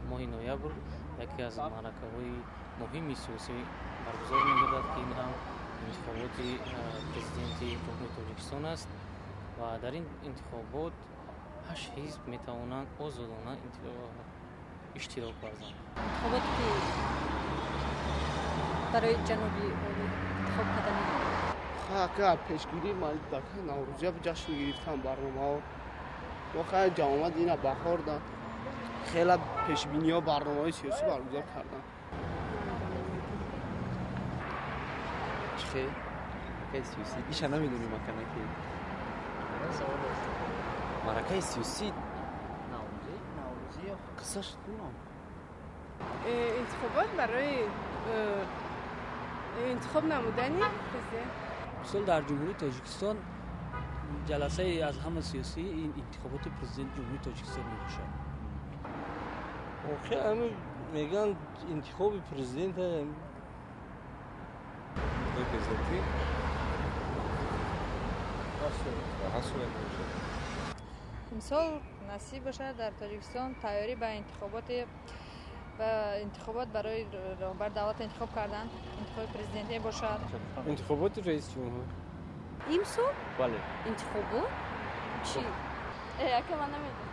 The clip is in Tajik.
моҳи ноябр яке аз маъракаҳои муҳими сиёсӣ баргузор мегардад, ки ин ҳам интихоботи президенти ҷумҳурии Тоҷикистон аст ва дар ин интихобот 8 ҳизб метавонанд озодона иштирок варзанд. интихоботи ки барои ҷаноби Олӣ интихоб кардани ҳака пешгирӣ малдака наврӯзия ҷашн гирифтан барномаҳо вохая ҷамомат ина баҳор да хела пешбиниҳо барномаҳои сиёсӣ баргузор кардан. сиёсӣ иша намедонӣ маканаки маъракаи сиёсӣ қиссаш кунам интихобот барои интихоб намудани президент. мисол дар ҷумҳурии Тоҷикистон ҷаласаи аз ҳама сиёсӣ ин интихоботи президент ҷумҳурии Тоҷикистон мебошад. охир ами меган интихоби президент президенти имсол насиб бошад дар Тоҷикистон тайёрӣ ба интихобот барои роҳбар давлат интихоб кардан, интихоби президентӣ бошад. интихоботи раиси ҷумҳур имсол бале интихобот чӣ? Яке ман намедонам.